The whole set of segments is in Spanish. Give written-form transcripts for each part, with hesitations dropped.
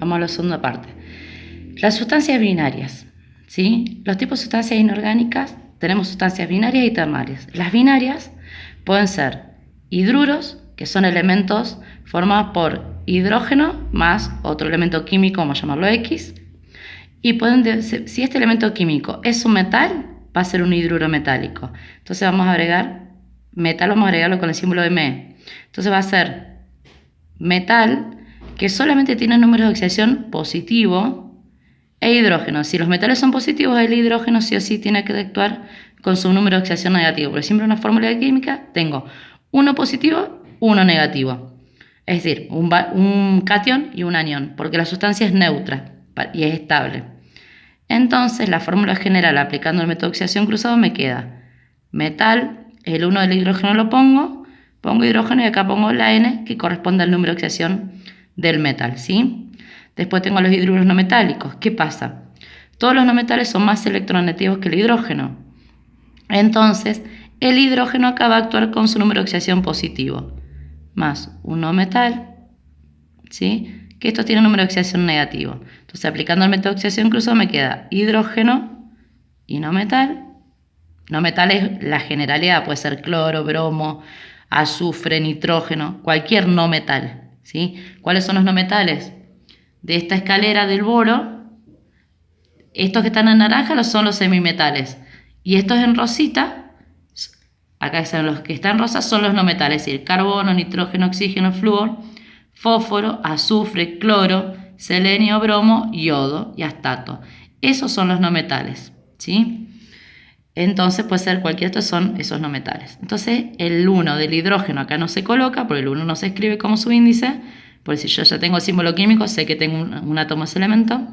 Vamos a la segunda parte. Las sustancias binarias, ¿sí? Los tipos de sustancias inorgánicas, tenemos sustancias binarias y ternarias. Las binarias pueden ser hidruros, que son elementos formados por hidrógeno más otro elemento químico, vamos a llamarlo X, y si este elemento químico es un metal, va a ser un hidruro metálico. Entonces vamos a agregar metal, vamos a agregarlo con el símbolo Me. Entonces va a ser metal que solamente tiene números de oxidación positivo e hidrógeno. Si los metales son positivos, el hidrógeno sí o sí tiene que actuar con su número de oxidación negativo. Por ejemplo, en una fórmula de química tengo uno positivo, uno negativo. Es decir, un catión y un anión, porque la sustancia es neutra y es estable. Entonces, la fórmula general aplicando el método de oxidación cruzado me queda metal, el 1 del hidrógeno lo pongo hidrógeno y acá pongo la N que corresponde al número de oxidación del metal, ¿sí? Después tengo los hidruros no metálicos. ¿Qué pasa? Todos los no metales son más electronegativos que el hidrógeno. Entonces, el hidrógeno acá va a actuar con su número de oxidación positivo, más un no metal, ¿sí? Que estos tienen número de oxidación negativo. Entonces, aplicando el método de oxidación cruzado me queda hidrógeno y no metal. No metal es la generalidad, puede ser cloro, bromo, azufre, nitrógeno, cualquier no metal, ¿sí? ¿Cuáles son los no metales? De esta escalera del boro, estos que están en naranja son los semimetales. Y estos en rosita, acá están los que están en rosa, son los no metales, es decir, carbono, nitrógeno, oxígeno, flúor, fósforo, azufre, cloro, selenio, bromo, yodo y astato. Esos son los no metales, ¿sí? Entonces puede ser cualquiera de estos son esos no metales. Entonces el 1 del hidrógeno acá no se coloca, porque el 1 no se escribe como su índice, porque si yo ya tengo el símbolo químico, sé que tengo un átomo de ese elemento.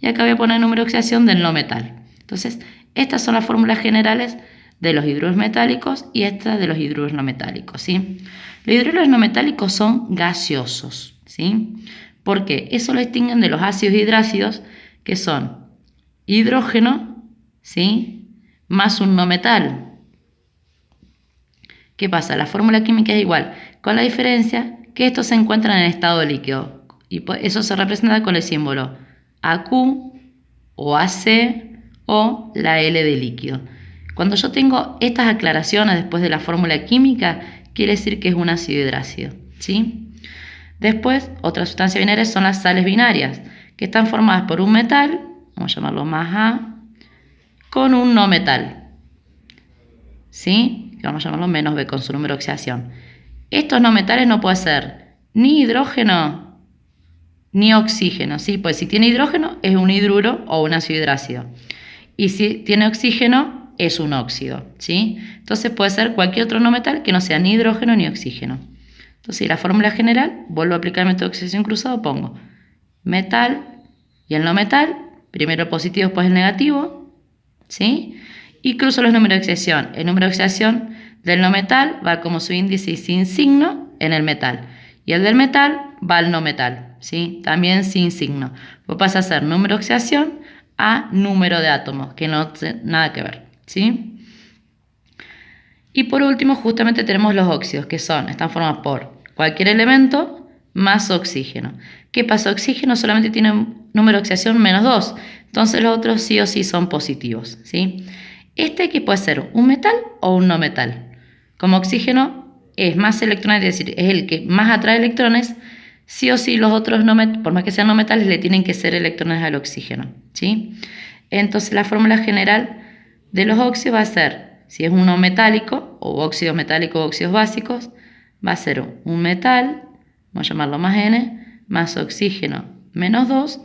Y acá voy a poner el número de oxidación del no metal. Entonces, estas son las fórmulas generales de los hidruros metálicos y estas de los hidruros no metálicos, ¿sí? Los hidruros no metálicos son gaseosos, ¿sí? Porque eso lo distinguen de los ácidos hidrácidos, que son hidrógeno, ¿sí? Más un no metal. ¿Qué pasa? La fórmula química es igual, con la diferencia que estos se encuentran en estado líquido. Y eso se representa con el símbolo AQ o AC o la L de líquido. Cuando yo tengo estas aclaraciones después de la fórmula química, quiere decir que es un ácido hidrácido, ¿sí? Después, otras sustancias binarias son las sales binarias, que están formadas por un metal, vamos a llamarlo más A, con un no metal, ¿sí? Vamos a llamarlo menos B con su número de oxidación. Estos no metales no pueden ser ni hidrógeno ni oxígeno, ¿sí? Pues si tiene hidrógeno es un hidruro o un ácido hidrácido. Y si tiene oxígeno es un óxido, ¿sí? Entonces puede ser cualquier otro no metal que no sea ni hidrógeno ni oxígeno. Entonces la fórmula general, vuelvo a aplicar el método de oxidación cruzado, pongo metal y el no metal, primero el positivo, después el negativo, ¿sí? Y cruzo los números de oxidación. El número de oxidación del no metal va como su índice sin signo en el metal. Y el del metal va al no metal, ¿sí? También sin signo. Pues pasa a ser número de oxidación a número de átomos, que no tiene nada que ver, ¿sí? Y por último, justamente tenemos los óxidos, que están formados por cualquier elemento más oxígeno. ¿Qué pasa? Oxígeno solamente tiene un número de oxidación menos 2, entonces los otros sí o sí son positivos, ¿sí? Este aquí puede ser un metal o un no metal. Como oxígeno es más electrones, es decir, es el que más atrae electrones, sí o sí los otros, por más que sean no metales, le tienen que ser electrones al oxígeno, ¿sí? Entonces la fórmula general de los óxidos va a ser, si es uno metálico o óxidos metálicos o óxidos básicos, va a ser un metal, vamos a llamarlo más N, más oxígeno menos 2,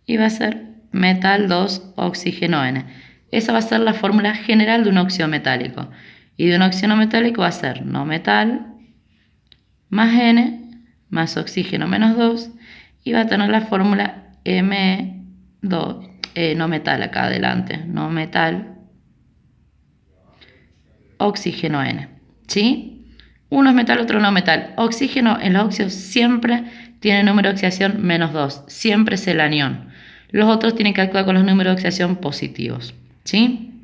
y va a ser metal 2 oxígeno N. Esa va a ser la fórmula general de un óxido metálico. Y de un óxido metálico va a ser no metal más N más oxígeno menos 2, y va a tener la fórmula Me2, no metal acá adelante, no metal oxígeno N, ¿sí? Uno es metal, otro no metal. Oxígeno en los óxidos siempre tiene número de oxidación menos 2, siempre es el anión. Los otros tienen que actuar con los números de oxidación positivos, ¿sí?